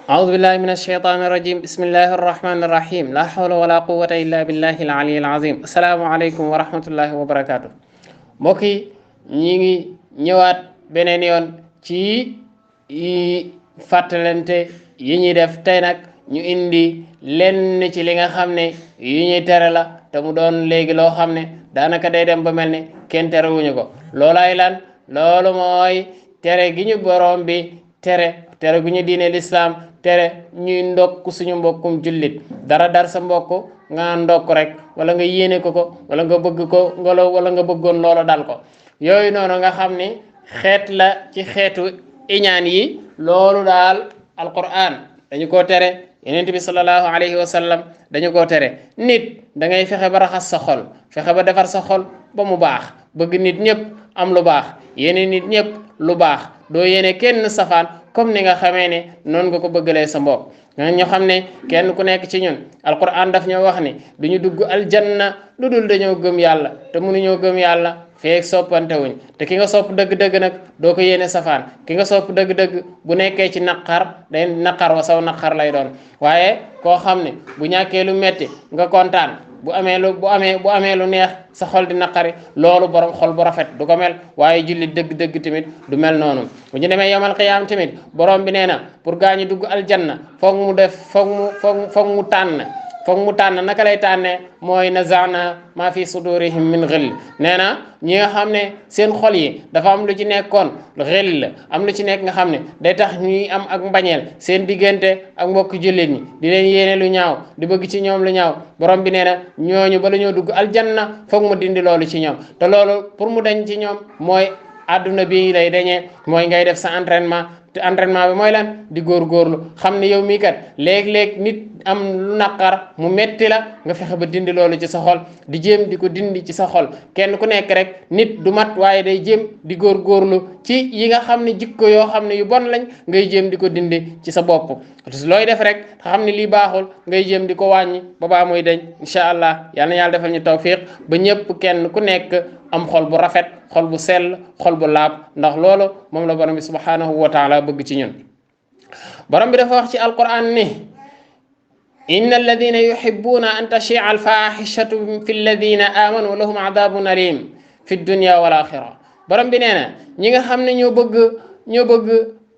أعوذ بالله من الشيطان الرجيم بسم الله الرحمن الرحيم لا حول ولا قوة إلا بالله العلي العظيم السلام عليكم ورحمة الله وبركاته mbokk yi ñi ngi ñëwaat beneen yoon ci fàttalante yi ñuy def tey nag ñu indi lenn ci li nga xam ne yi ñuy tere la te mu doon léegi loo xam ne daanaka day dem ba mel ni kenn terewuñu ko loolay lan loolu mooy tere gi ñu borom bi tere gu ñu diine lislaam tere ñuy ndokk suñu mbokkum jullit dara dar sa mbokk nga ndokk rek wala nga yéene ko wala nga bëgg ko wala nga bëggoon loola dal ko yooyu noonu nga xam ni xeet la ci xeetu iñaan yi loolu daal alquran dañu koo tere yonent bi sallallahu alayhi wa sallam dañu koo tere nit da ngay fexe ba raxas sa xol fexe ba defar sa xol ba mu baax bëgg nit ñëpp am lu baax yéene nit ñëpp lu baax doo yéene kenn safaan comme ni nga xamee ne noonu nga ko bëggalee sa mbokk ñu xam ne kenn ku nekk ci ñun alquran daf ñoo wax ni du ñu dugg aljanna lu dul dañoo gëm yàlla te mënuñoo gëm yàlla feek soppante wuñ te ki nga sopp dëgg-dëgg nag doo ko yéene safaan ki nga sopp dëgg-dëgg bu nekkee ci naqar day naqar wa saw naqar lay doon waaye koo xam ne bu ñàkkee lu metti nga kontaan bu amee lu neex sa xol di naqari loolu borom xol bu rafet du ko mel waaye jullit dëgg-dëgg tamit du mel noonu bu ñu demee yamal qiyaam tamit borom bi nee na pour gaa ñi dugg aljanna foog mu tànn naka lay tànnee mooy nazaana maa fi sudurihim min xill nee na ñi nga xam ne seen xol yi dafa am lu ci nekkoon xill am lu ci nekk nga xam ne day tax ñuy am ak mbañeel seen diggante ak mbokk jullit ñi di leen yéene lu ñaaw di bëgg ci ñoom lu ñaaw borom bi nee na ñooñu bala ñoo dugg aljanna foog mu dindi loolu ci ñoom te loolu pour mu dañ ci ñoom mooy àdduna bi lay dañee mooy ngay def sa entraînement te entraînement bi mooy lan di góorgóorlu xam ne yow mii kat léeg-léeg nit am lu naqar mu metti la nga fexe ba dindi loolu ci sa xol di jéem di ko dindi ci sa xol kenn ku nekk rek nit du mat waaye day jéem di góorgóorlu ci yi nga xam ne jikko yoo xam ne yu bon lañ ngay jéem di ko dindi ci sa bopp looy def rek xam ne lii baaxul ngay jéem di ko wàññi ba baa muy dañ incha allah yal na yàlla defal ñu tawfiq ba ñëpp kenn ku nekk am xol bu rafet xol bu sell xol bu laab ndax loolu moom la borom bi subhanahu wa taala bëgg ci ñun borom bi dafa wax ci alquran ni inna alladina yuhibbuna an tashia alfahishatu fi alladina amanu lahum adabun alim fi dunya wal axira borom bi nee na ñi nga xam ne ñoo bëgg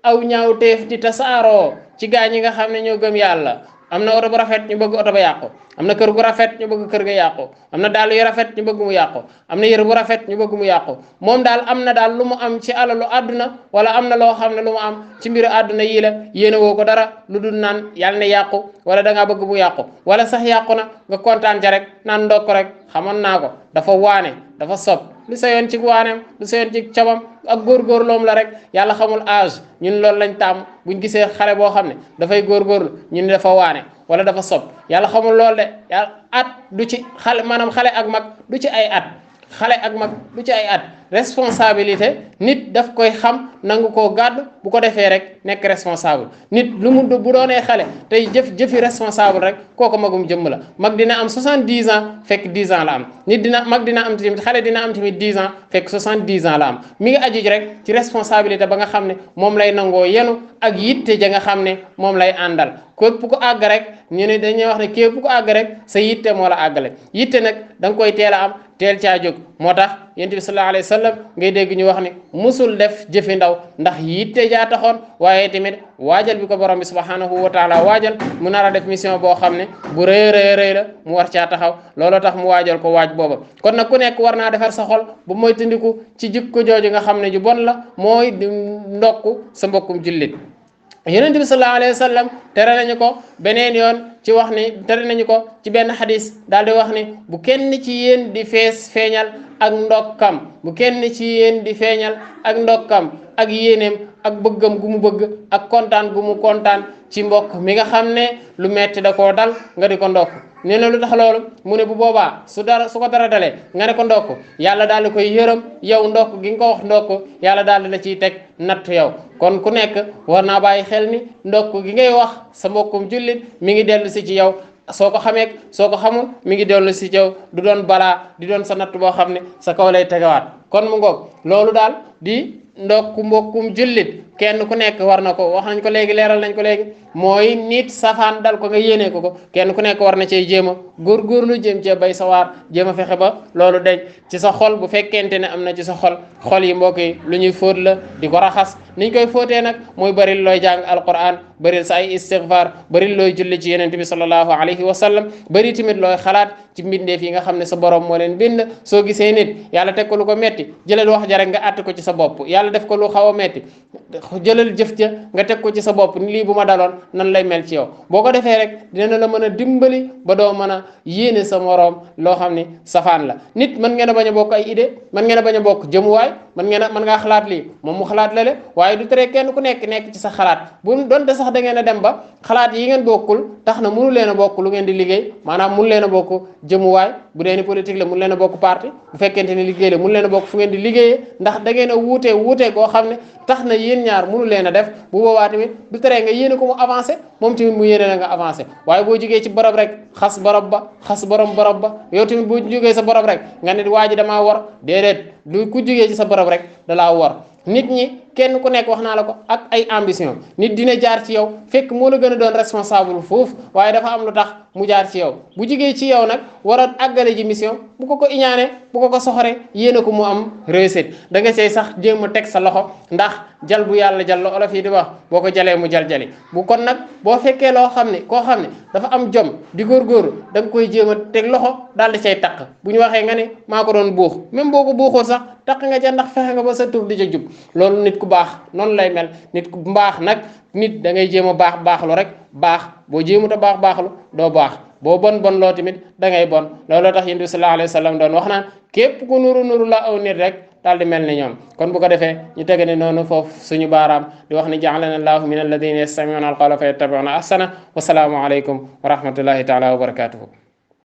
aw ñaawteef di tasaaroo ci gaa ñi nga xam ne ñoo gëm yàlla am na oto bu rafet ñu bëgg oto ba yàqu am na kër gu rafet ñu bëgg kër ga yàqu am na dàll yu rafet ñu bëgg mu yàqu am na yére bu rafet ñu bëgg mu yàqu moom daal am na daal lu mu am ci alalu àdduna wala am na loo xam ne lu mu am ci mbiru àdduna yii la yéene woo ko dara lu dul naan yàlla ne yàqu wala da ngaa bëgg mu yàqu wala sax yàqu na nga kontaan ca rek naan ndokk rek xamoon naa ko dafa waane dafa sob lu sa yoon ci waaneem lu sa yoon ci cabam ak góorgóorloom la rek yàlla xamul âge ñun loolu lañ tàmm buñ gisee xale boo xam ne dafay góorgóorlu ñun dafa waane wala dafa sob yàlla xamul lool de yàlla at du ci xale maanaam xale ak mag du ci ay at xale ak mag du ci ay at responsabilité nit daf koy xam nangu koo gàddu bu ko defee rek nekk responsable nit lu mu bu doonee xale tey jëfi responsable rek kooku magum jëmm la mag dina am 70 ans fekk 10 ans la am mag dina am tamit xale dina am tamit 10 ans fekk 70 ans la am mi ngi aju rek ci responsabilité ba nga xam ne moom lay nangoo yenu ak yitte ja nga xam ne moom lay àndal képp ku àgg rek ñu ne dañuy wax ne képp ku àgg rek sa yitte moo la àggale yitte nag da nga koy teel a am teel caa jóg moo tax yonent bi sallallahu alayhi wa sallam ngay dégg ñu wax ne musul def jëfi ndaw ndax yitte jaa taxoon waaye tamit waajal bi ko borom bi subhanahu wa taala waajal mu nar a def mission boo xam ne bu rëy la mu war caa taxaw looloo tax mu waajal ko waaj booba kon nag ku nekk war naa defar sa xol bu mooy tundiku ci jikko jooju nga xam ne ju bon la mooy di ndokk sa mbokkum jullit yonent bi sallallahu alayhi wa sallam tere nañu ko beneen yoon ci wax ni tere nañu ko ci benn xadis daal di wax ni bu kenn ci yéen di feeñal ak ndokkam bu kenn ci yéen di feeñal ak ndokkam ak yéeneem ak bëggam gu mu bëgg ak kontaan gu mu kontaan ci mbokk mi nga xam ne lu metti da koo dal nga di ko ndokk nee na lu tax loolu mu ne bu boobaa su ko dara dalee nga ne ko ndokk yàlla daal di koy yërëm yow ndokk gi nga ko wax ndokk yàlla daal di la ciy teg natt yow kon ku nekk war naa bàyyi xel ni ndokk gi ngay wax sa mbokkum jullit mi ngi dellu si ci yow soo ko xamee soo ko xamul mi ngi dellu si ci yow du doon balaa di doon sa natt boo xam ne sa kaw lay tegawaat kon mu ngoog loolu daal di ndokk mbokkum jullit kenn ku nekk war na ko wax nañ ko léegi leeral nañ ko léegi mooy nit safaan dal ko nga yéene ko kenn ku nekk war na cee jéem a góorgóorlu jéem cee bay sa waar jéem a fexe ba loolu deñ ci sa xol bu fekkente ne am na ci sa xol yi mbokk yi lu ñuy fóot la di ko raxas niñ koy fóotee nag mooy bari looy jàng alquran bari sa ay istighfar bari looy julli ci yenente bi sallallahu alayhi wa sallam bari tamit looy xalaat ci mbindeef yi nga xam ne sa borom moo leen bind soo gisee nit yàlla teg ko lu ko metti jëlal wax ja rek nga àtt ko ci sa bopp yàlla def ko lu xaw a metti jëlal jëf ja nga teg ko ci sa bopp ni lii bu ma daloon nan lay mel ci yow boo ko defee rek dina la mën a dimbali ba doo mën a yéene sa moroom loo xam ni safaan la nit mën ngeen a bañ a bokk ay idée mën ngeen a bañ a bokk jëmuwaay mën ngaa xalaat lii moom mu xalaat lale waaye du tere kenn ku nekk ci sa xalaat bu donte sax da ngeen a dem ba xalaat yi ngeen bokkul tax na mënu leen a bokk lu ngeen di liggéey maanaam mënu leen a bokk jëmuwaay bu dee ni politique la mënu leen a bokk parti bu fekkente ni liggéey la mënu leen a bokk fu ngeen di liggéeyee ndax da ngeen a wuute koo xam ne tax na yéen ñaar mënu leen a def bu boobaa tamit du tere nga yéene ko mu avancé moom tamit mu yéene la nga avancé waaye boo jógee ci borob rek xas borob ba xas borom borob ba yow tamit boo jógee sa borob rek nga ne waa ji damaa war déedéet du ku jógee ci sa borob rek dalaa war nit ñi kenn ku nekk wax naa la ko ak ay ambition nit dina jaar ci yow fekk moo la gën a doon responsable foofu waaye dafa am lu tax mu jaar ci yow bu jigee ci yow nag war a àggale ji mission bu ko iñaane bu ko soxore yéene ko mu am réussite da nga say sax jéem a teg sa loxo ndax jal bu yàlla jal la olof yi di wax boo ko jalee mu jali bu kon nag boo fekkee loo xam ne koo xam ne dafa am jom di góorgóorlu da nga koy jéem a teg loxo daal di cay taq bu ñu waxee nga ne maa ko doon buux même boo ko buuxul sax taq nga ca ndax fexe nga ba sa tur di ca jub loolu nit ku baax noonu lay mel nit ku mbaax nag nit da ngay jéem a baaxlu rek baax boo jéemut a baaxlu doo baax boo bon loo tamit da ngay bon looloo tax yonent bi sallallahu alayhi wa sallam doon wax naan képp ku nuru la aw nit rek daal di mel ni ñoom kon bu ko defee ñu tege ne noonu foofu suñu baaraam di wax ni ja'alana allahu min alladina yastami'una alqawla fa yattabi'una ahsana wa salaamu alaykum wa rahmatullahi taala wa barakatuhu